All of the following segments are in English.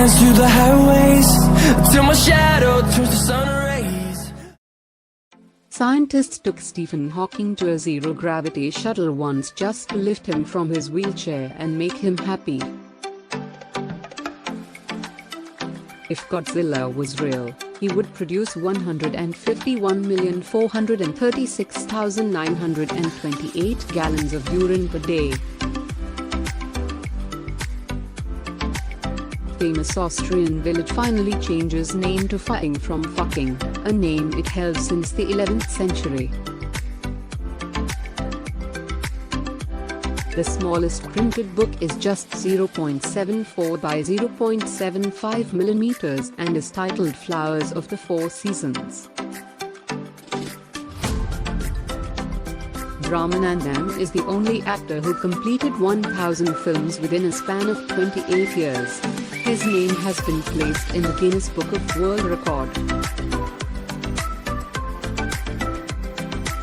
dance through the highways till my shadow turns to sun rays. Scientists took Stephen Hawking to a zero-gravity shuttle once just to lift him from his wheelchair and make him happy. If Godzilla was real, he would produce 151,436,928 gallons of urine per day. Famous Austrian village finally changes name to Fucking from Fucking, a name it held since the 11th century. The smallest printed book is just 0.74 by 0.75 millimeters and is titled Flowers of the Four Seasons. Ramanandam is the only actor who completed 1,000 films within a span of 28 years. His name has been placed in the Guinness Book of World Record.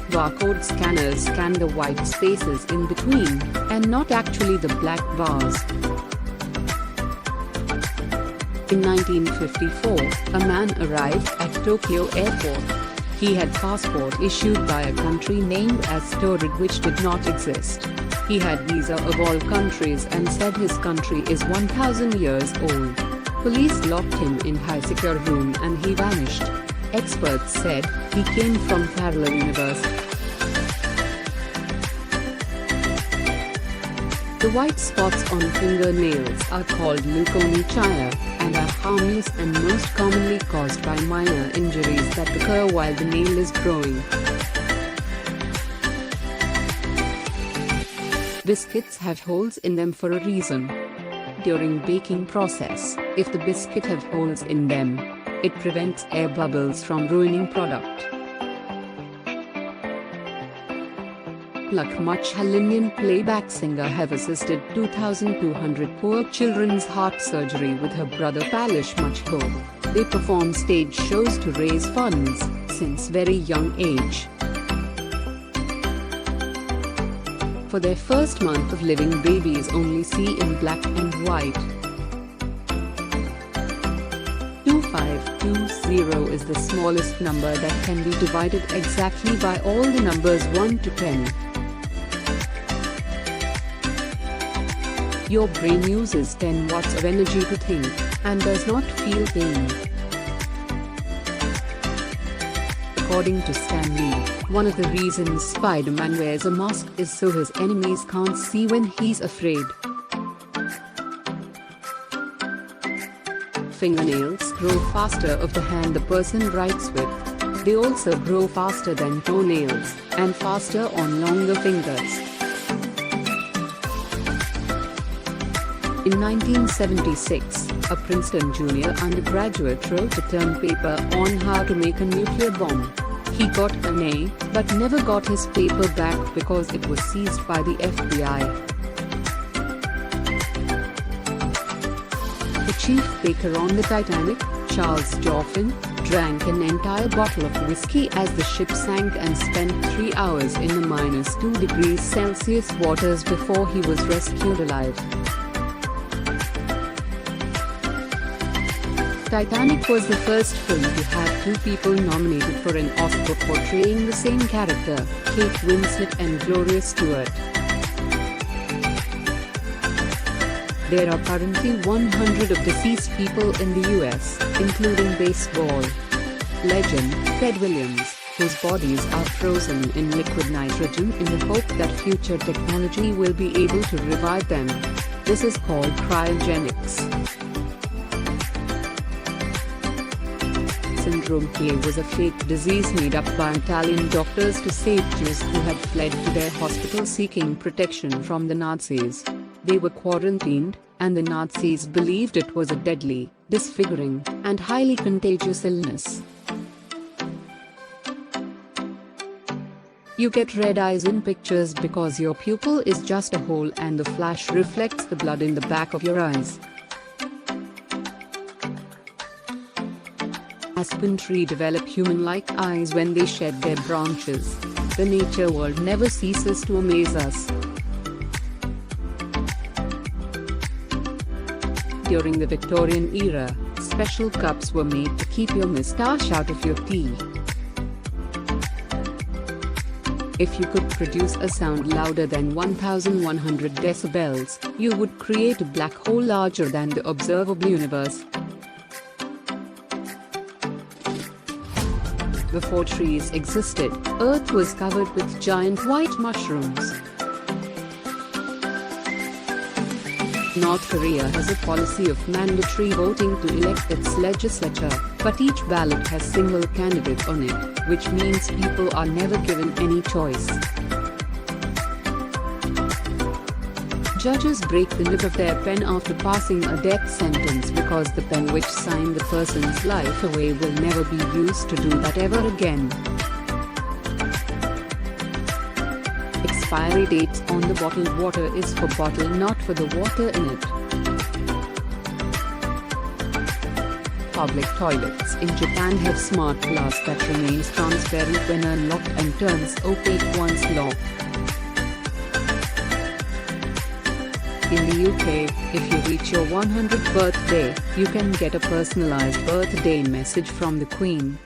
Barcode scanners scan the white spaces in between, and not actually the black bars. In 1954, a man arrived at Tokyo Airport. He had passport issued by a country named as Torrid which did not exist. He had visa of all countries and said his country is 1,000 years old. Police locked him in high-secure room and he vanished. Experts said he came from Kerala University. The white spots on fingernails are called leukonychia and are harmless and most commonly caused by minor injuries that occur while the nail is growing. Biscuits have holes in them for a reason. During baking process, if the biscuit have holes in them, it prevents air bubbles from ruining product. Lakshmacha, Indian playback singer, have assisted 2,200 poor children's heart surgery with her brother Palish Machko. They perform stage shows to raise funds since very young age. For their first month of living, babies only see in black and white. 2520 is the smallest number that can be divided exactly by all the numbers 1 to 10. Your brain uses 10 watts of energy to think, and does not feel pain. According to Stan Lee, one of the reasons Spider-Man wears a mask is so his enemies can't see when he's afraid. Fingernails grow faster of the hand the person writes with. They also grow faster than toenails, and faster on longer fingers. In 1976, a Princeton junior undergraduate wrote a term paper on how to make a nuclear bomb. He got an A, but never got his paper back because it was seized by the FBI. The chief baker on the Titanic, Charles Joffin, drank an entire bottle of whiskey as the ship sank and spent 3 hours in the -2 degrees Celsius waters before he was rescued alive. Titanic was the first film to have 2 people nominated for an Oscar portraying the same character, Kate Winslet and Gloria Stewart. There are currently 100 of deceased people in the US, including baseball legend Ted Williams, whose bodies are frozen in liquid nitrogen in the hope that future technology will be able to revive them. This is called cryogenics. Syndrome K was a fake disease made up by Italian doctors to save Jews who had fled to their hospital seeking protection from the Nazis. They were quarantined, and the Nazis believed it was a deadly, disfiguring, and highly contagious illness. You get red eyes in pictures because your pupil is just a hole and the flash reflects the blood in the back of your eyes. Aspen tree develop human-like eyes when they shed their branches. The nature world never ceases to amaze us. during the Victorian era, special cups were made to keep your moustache out of your tea. If you could produce a sound louder than 1100 decibels, you would create a black hole larger than the observable universe. Before trees existed, Earth was covered with giant white mushrooms. North Korea has a policy of mandatory voting to elect its legislature, but each ballot has single candidate on it, which means people are never given any choice. Judges break the nib of their pen after passing a death sentence because the pen which signed the person's life away will never be used to do that ever again. Expiry dates on the bottled water is for bottle, not for the water in it. Public toilets in Japan have smart glass that remains transparent when unlocked and turns opaque once locked. In the UK, if you reach your 100th birthday, you can get a personalised birthday message from the Queen.